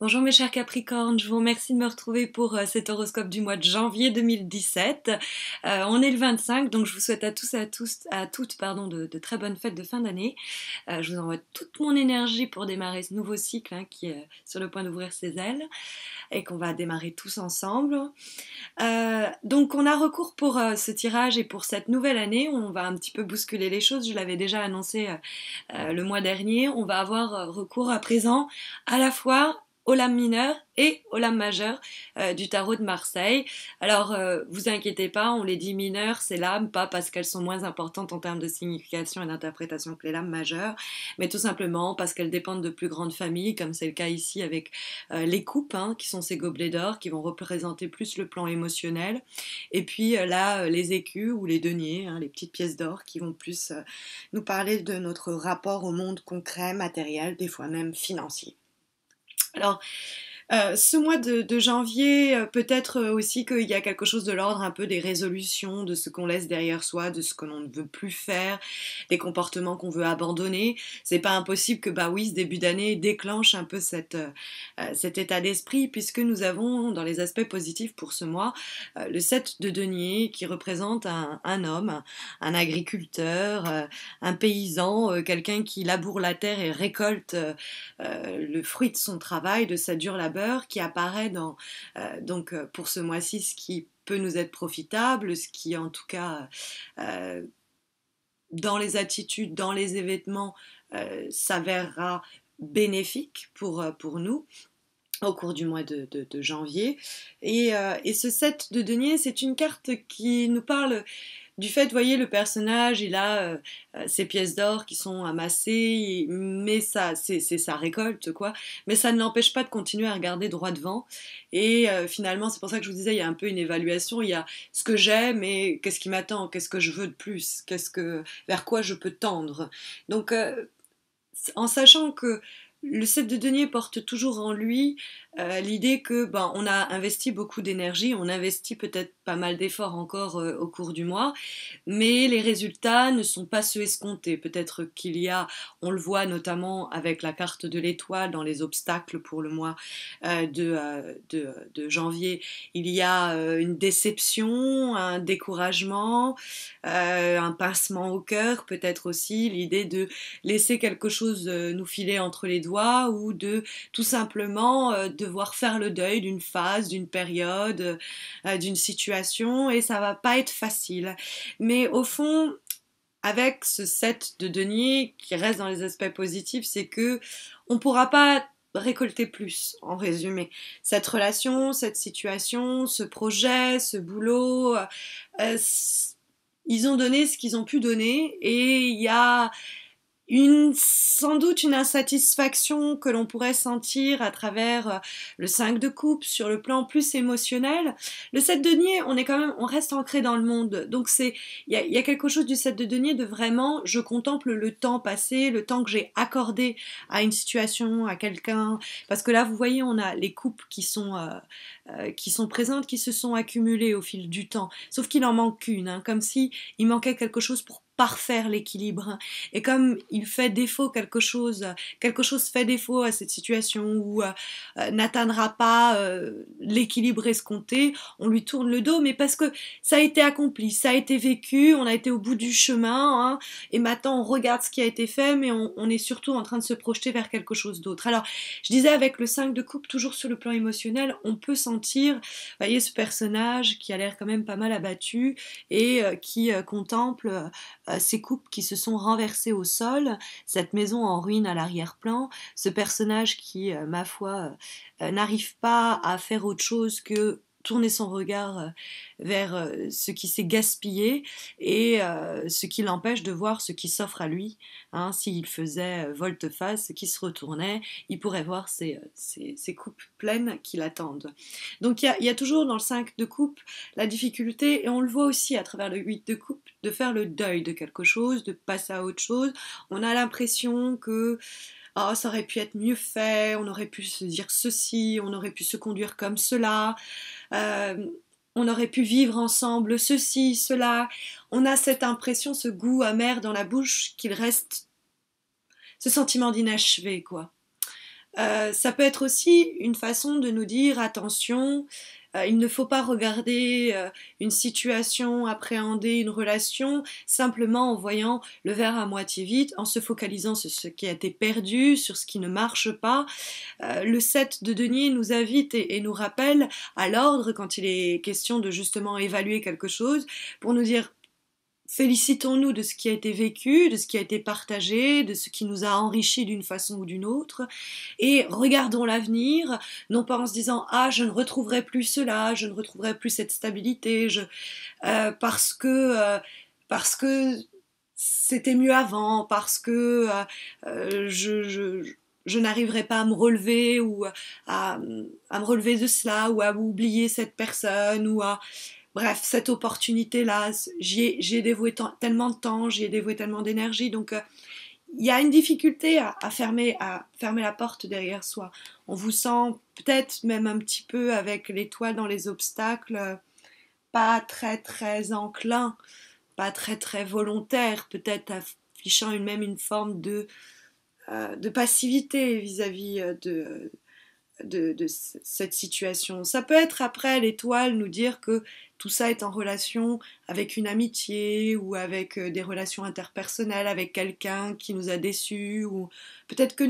Bonjour mes chers Capricornes, je vous remercie de me retrouver pour cet horoscope du mois de janvier 2017. On est le 25, donc je vous souhaite à toutes, pardon, de très bonnes fêtes de fin d'année. Je vous envoie toute mon énergie pour démarrer ce nouveau cycle qui est sur le point d'ouvrir ses ailes et qu'on va démarrer tous ensemble. Donc on a recours pour ce tirage et pour cette nouvelle année, on va un petit peu bousculer les choses, je l'avais déjà annoncé le mois dernier, on va avoir recours à présent à la fois aux lames mineures et aux lames majeures du tarot de Marseille. Alors, vous inquiétez pas, on les dit mineures, ces lames, pas parce qu'elles sont moins importantes en termes de signification et d'interprétation que les lames majeures, mais tout simplement parce qu'elles dépendent de plus grandes familles, comme c'est le cas ici avec les coupes, qui sont ces gobelets d'or, qui vont représenter plus le plan émotionnel, et puis là, les écus ou les deniers, les petites pièces d'or, qui vont plus nous parler de notre rapport au monde concret, matériel, des fois même financier. Alors, ce mois de janvier, peut-être aussi qu'il y a quelque chose de l'ordre un peu des résolutions, de ce qu'on laisse derrière soi, de ce que l'on ne veut plus faire, des comportements qu'on veut abandonner. C'est pas impossible que, bah oui, ce début d'année déclenche un peu cet état d'esprit, puisque nous avons, dans les aspects positifs pour ce mois, le 7 de denier qui représente un homme, un agriculteur, un paysan, quelqu'un qui laboure la terre et récolte le fruit de son travail, de sa dure labeur, qui apparaît pour ce mois-ci, ce qui peut nous être profitable, ce qui en tout cas dans les attitudes, dans les événements, s'avérera bénéfique pour nous au cours du mois de janvier. Et ce 7 de denier, c'est une carte qui nous parle du fait, vous voyez, le personnage, il a ses pièces d'or qui sont amassées, mais ça, c'est sa récolte, quoi. Mais ça ne l'empêche pas de continuer à regarder droit devant. Et finalement, c'est pour ça que je vous disais, il y a un peu une évaluation. Il y a ce que j'aime et qu'est-ce qui m'attend, qu'est-ce que je veux de plus, vers quoi je peux tendre. Donc, en sachant que le 7 de denier porte toujours en lui l'idée que on a investi beaucoup d'énergie, on investit peut-être pas mal d'efforts encore au cours du mois, mais les résultats ne sont pas ceux escomptés. Peut-être qu'il y a, on le voit notamment avec la carte de l'étoile dans les obstacles pour le mois de janvier, il y a une déception, un découragement, un pincement au cœur, peut-être aussi l'idée de laisser quelque chose nous filer entre les doigts ou de tout simplement devoir faire le deuil d'une phase, d'une période, d'une situation, et ça va pas être facile. Mais au fond, avec ce 7 de denier qui reste dans les aspects positifs, c'est que on pourra pas récolter plus, en résumé. Cette relation, cette situation, ce projet, ce boulot, ils ont donné ce qu'ils ont pu donner, et il y a sans doute une insatisfaction que l'on pourrait sentir à travers le 5 de coupe sur le plan plus émotionnel. Le 7 de denier, on reste ancré dans le monde. Donc il y a quelque chose du 7 de denier de vraiment, je contemple le temps passé, le temps que j'ai accordé à une situation, à quelqu'un. Parce que là, vous voyez, on a les coupes qui sont présentes, qui se sont accumulées au fil du temps. Sauf qu'il en manque une, comme si il manquait quelque chose pour parfaire l'équilibre. Et comme il fait défaut quelque chose fait défaut à cette situation ou n'atteindra pas l'équilibre escompté, on lui tourne le dos, mais parce que ça a été accompli, ça a été vécu, on a été au bout du chemin, et maintenant on regarde ce qui a été fait, mais on est surtout en train de se projeter vers quelque chose d'autre. Alors, je disais, avec le 5 de coupe, toujours sur le plan émotionnel, on peut sentir, vous voyez, ce personnage qui a l'air quand même pas mal abattu et qui contemple ces coupes qui se sont renversées au sol, cette maison en ruine à l'arrière-plan, ce personnage qui, ma foi, n'arrive pas à faire autre chose que tourner son regard vers ce qui s'est gaspillé et ce qui l'empêche de voir ce qui s'offre à lui. S'il faisait volte-face, qui se retournait, il pourrait voir ces coupes pleines qui l'attendent. Donc il y a toujours dans le 5 de coupe la difficulté, et on le voit aussi à travers le 8 de coupe, de faire le deuil de quelque chose, de passer à autre chose. On a l'impression que ça aurait pu être mieux fait, on aurait pu se dire ceci, on aurait pu se conduire comme cela, on aurait pu vivre ensemble ceci, cela. On a cette impression, ce goût amer dans la bouche, qu'il reste ce sentiment d'inachevé, quoi. Ça peut être aussi une façon de nous dire attention, il ne faut pas regarder une situation, appréhender une relation simplement en voyant le verre à moitié vide, en se focalisant sur ce qui a été perdu, sur ce qui ne marche pas. Le 7 de denier nous invite et nous rappelle à l'ordre quand il est question de justement évaluer quelque chose pour nous dire félicitons-nous de ce qui a été vécu, de ce qui a été partagé, de ce qui nous a enrichis d'une façon ou d'une autre, et regardons l'avenir, non pas en se disant ah je ne retrouverai plus cela, je ne retrouverai plus cette stabilité, parce que c'était mieux avant, parce que je n'arriverai pas à me relever ou à, à me relever de cela ou à oublier cette personne ou à bref, cette opportunité-là, j'y ai dévoué tellement de temps, j'y ai dévoué tellement d'énergie, donc il y a une difficulté à fermer la porte derrière soi. On vous sent peut-être même un petit peu avec l'étoile dans les obstacles, pas très très enclin, pas très très volontaire, peut-être affichant même une forme de passivité vis-à-vis de cette situation. Ça peut être après l'étoile nous dire que tout ça est en relation avec une amitié ou avec des relations interpersonnelles, avec quelqu'un qui nous a déçus, ou peut-être que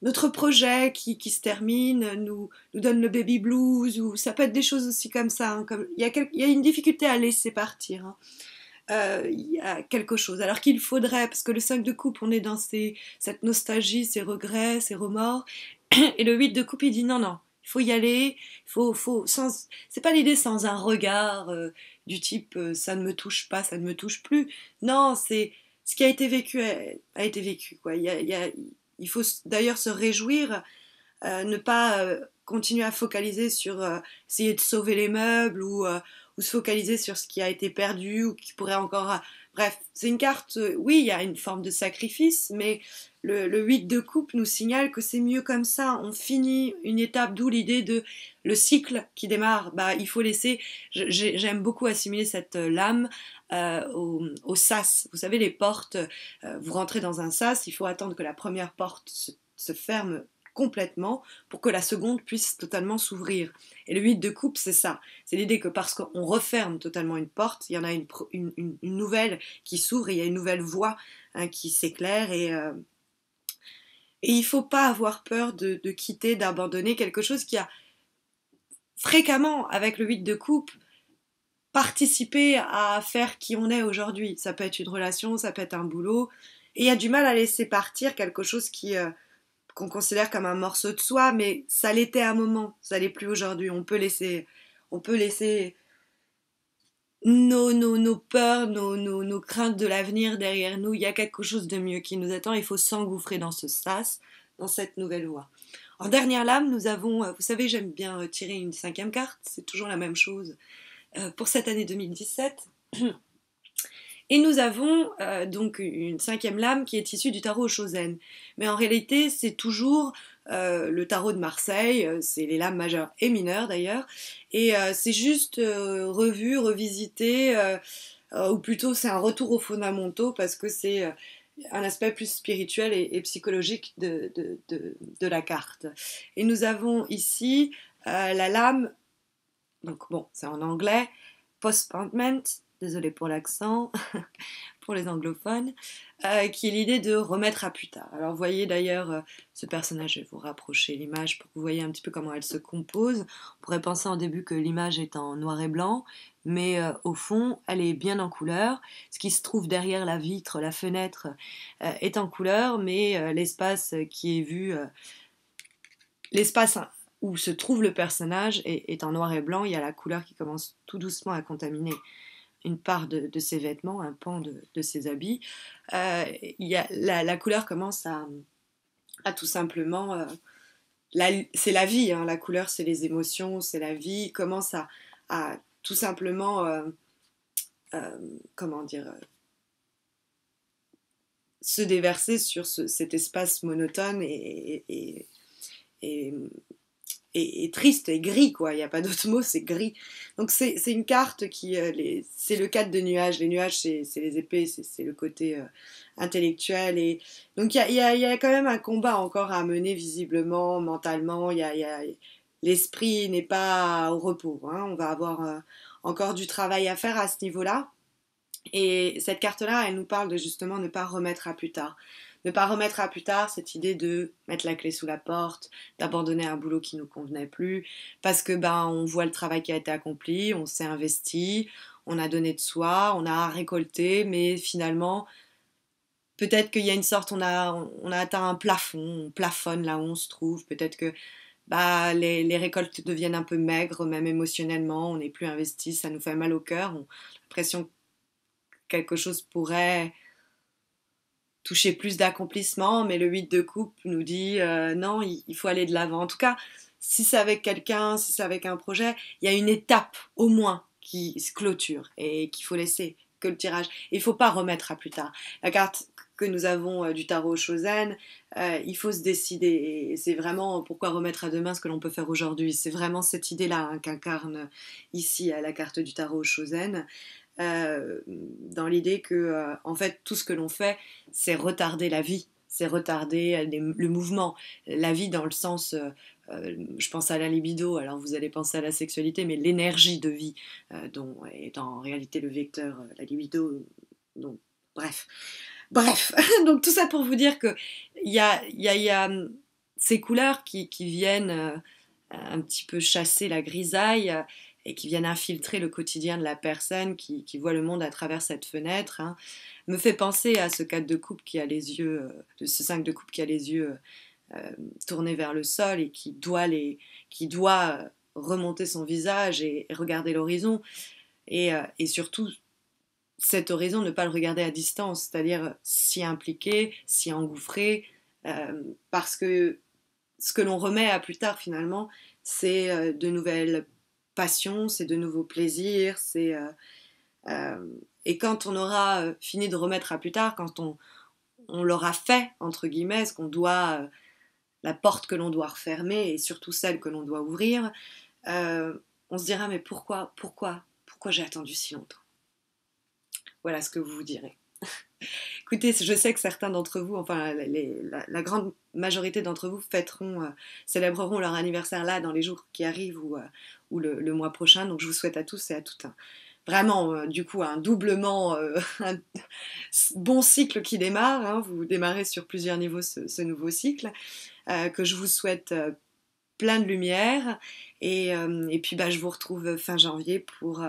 notre projet qui se termine nous donne le baby blues, ou ça peut être des choses aussi comme ça. Hein, comme, il y a une difficulté à laisser partir. Hein. Il y a quelque chose. Alors qu'il faudrait, parce que le 5 de coupe, on est dans cette nostalgie, ces regrets, ces remords, et le 8 de coupe, il dit non, non, il faut y aller, c'est pas l'idée sans un regard du type ça ne me touche pas, ça ne me touche plus. Non, c'est ce qui a été vécu a été vécu. Quoi. Il faut d'ailleurs se réjouir, ne pas continuer à focaliser sur essayer de sauver les meubles ou se focaliser sur ce qui a été perdu ou qui pourrait encore. Bref, c'est une carte, oui, il y a une forme de sacrifice, mais le 8 de coupe nous signale que c'est mieux comme ça. On finit une étape, d'où l'idée de le cycle qui démarre. Bah, il faut laisser. J'aime beaucoup assimiler cette lame au sas. Vous savez, les portes, vous rentrez dans un sas, il faut attendre que la première porte se ferme complètement pour que la seconde puisse totalement s'ouvrir. Et le 8 de coupe, c'est ça. C'est l'idée que parce qu'on referme totalement une porte, il y en a une nouvelle qui s'ouvre, et il y a une nouvelle voie qui s'éclaire, et il ne faut pas avoir peur de quitter, d'abandonner quelque chose qui a fréquemment, avec le 8 de coupe, participé à faire qui on est aujourd'hui. Ça peut être une relation, ça peut être un boulot, et il y a du mal à laisser partir quelque chose qu'on considère comme un morceau de soi, mais ça l'était à un moment, ça l'est plus aujourd'hui. On peut laisser nos peurs, nos craintes de l'avenir derrière nous. Il y a quelque chose de mieux qui nous attend. Il faut s'engouffrer dans ce sas, dans cette nouvelle voie. En dernière lame, nous avons, vous savez, j'aime bien tirer une 5e carte, c'est toujours la même chose pour cette année 2017. Et nous avons donc une 5e lame qui est issue du tarot Shozen. Mais en réalité, c'est toujours le tarot de Marseille, c'est les lames majeures et mineures d'ailleurs, et c'est juste revu, revisité, ou plutôt c'est un retour aux fondamentaux parce que c'est un aspect plus spirituel et psychologique de la carte. Et nous avons ici la lame, donc bon, c'est en anglais, postponement, désolé pour l'accent, pour les anglophones, qui est l'idée de remettre à plus tard. Alors vous voyez d'ailleurs ce personnage, je vais vous rapprocher l'image pour que vous voyez un petit peu comment elle se compose. On pourrait penser en début que l'image est en noir et blanc, mais au fond, elle est bien en couleur. Ce qui se trouve derrière la vitre, la fenêtre, est en couleur, mais l'espace qui est vu, l'espace où se trouve le personnage est en noir et blanc. Il y a la couleur qui commence tout doucement à contaminer une part de ses vêtements, un pan de ses habits. La couleur commence à tout simplement... c'est la vie, hein, la couleur c'est les émotions, c'est la vie, commence à tout simplement... comment dire se déverser sur cet espace monotone et et triste et gris, quoi. Il n'y a pas d'autre mot, c'est gris. Donc c'est une carte qui, c'est le 4 de nuages. Les nuages, c'est les épées, c'est le côté intellectuel. Et donc il y a quand même un combat encore à mener visiblement, mentalement. L'esprit n'est pas au repos, hein. On va avoir encore du travail à faire à ce niveau-là. Et cette carte-là, elle nous parle de justement ne pas remettre à plus tard. Ne pas remettre à plus tard cette idée de mettre la clé sous la porte, d'abandonner un boulot qui nous convenait plus, parce que ben on voit le travail qui a été accompli, on s'est investi, on a donné de soi, on a récolté, mais finalement peut-être qu'il y a une sorte, on a atteint un plafond, on plafonne là où on se trouve, peut-être que bah, les récoltes deviennent un peu maigres, même émotionnellement, on n'est plus investi, ça nous fait mal au cœur, on a l'impression que quelque chose pourrait toucher plus d'accomplissement, mais le 8 de coupe nous dit non, il faut aller de l'avant. En tout cas, si c'est avec quelqu'un, si c'est avec un projet, il y a une étape au moins qui se clôture et qu'il faut laisser que le tirage. Il ne faut pas remettre à plus tard. La carte que nous avons du tarot Shozen, il faut se décider. Et c'est vraiment pourquoi remettre à demain ce que l'on peut faire aujourd'hui. C'est vraiment cette idée-là hein, qu'incarne ici la carte du tarot Shozen. Dans l'idée que en fait tout ce que l'on fait c'est retarder la vie, c'est retarder le mouvement, la vie dans le sens je pense à la libido, alors vous allez penser à la sexualité, mais l'énergie de vie dont est en réalité le vecteur la libido, donc bref bref donc tout ça pour vous dire que il y a ces couleurs qui viennent un petit peu chasser la grisaille et qui viennent infiltrer le quotidien de la personne qui voit le monde à travers cette fenêtre, hein, me fait penser à ce 4 de coupe qui a les yeux, ce 5 de coupe qui a les yeux tournés vers le sol et qui doit remonter son visage et regarder l'horizon. Et surtout, cet horizon, ne pas le regarder à distance, c'est-à-dire s'y impliquer, s'y engouffrer, parce que ce que l'on remet à plus tard finalement, c'est de nouvelles passions, c'est de nouveaux plaisirs, et quand on aura fini de remettre à plus tard, quand on l'aura fait, entre guillemets, ce qu'on doit, la porte que l'on doit refermer et surtout celle que l'on doit ouvrir, euh, on se dira mais pourquoi j'ai attendu si longtemps? Voilà ce que vous vous direz. Écoutez, je sais que certains d'entre vous, enfin la grande majorité d'entre vous fêteront, célébreront leur anniversaire là dans les jours qui arrivent ou le mois prochain. Donc je vous souhaite à tous et à toutes vraiment du coup un doublement, un bon cycle qui démarre. Hein. Vous démarrez sur plusieurs niveaux ce nouveau cycle. Que je vous souhaite plein de lumière. Et puis bah, je vous retrouve fin janvier pour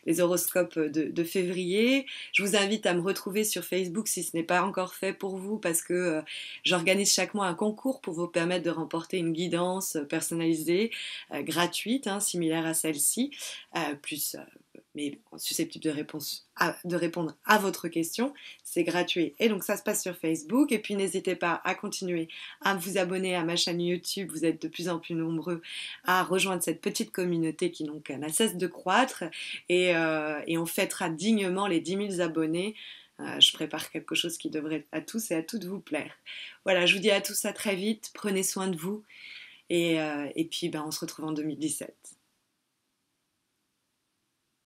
les horoscopes de février. Je vous invite à me retrouver sur Facebook si ce n'est pas encore fait pour vous parce que j'organise chaque mois un concours pour vous permettre de remporter une guidance personnalisée, gratuite, hein, similaire à celle-ci, plus mais susceptible de répondre à votre question. C'est gratuit et donc ça se passe sur Facebook. Et puis n'hésitez pas à continuer à vous abonner à ma chaîne YouTube. Vous êtes de plus en plus nombreux à rejoindre cette petite communauté qui donc n'a cesse de croître et on fêtera dignement les 10 000 abonnés. Je prépare quelque chose qui devrait à tous et à toutes vous plaire. Voilà, je vous dis à tous à très vite. Prenez soin de vous et puis ben, on se retrouve en 2017.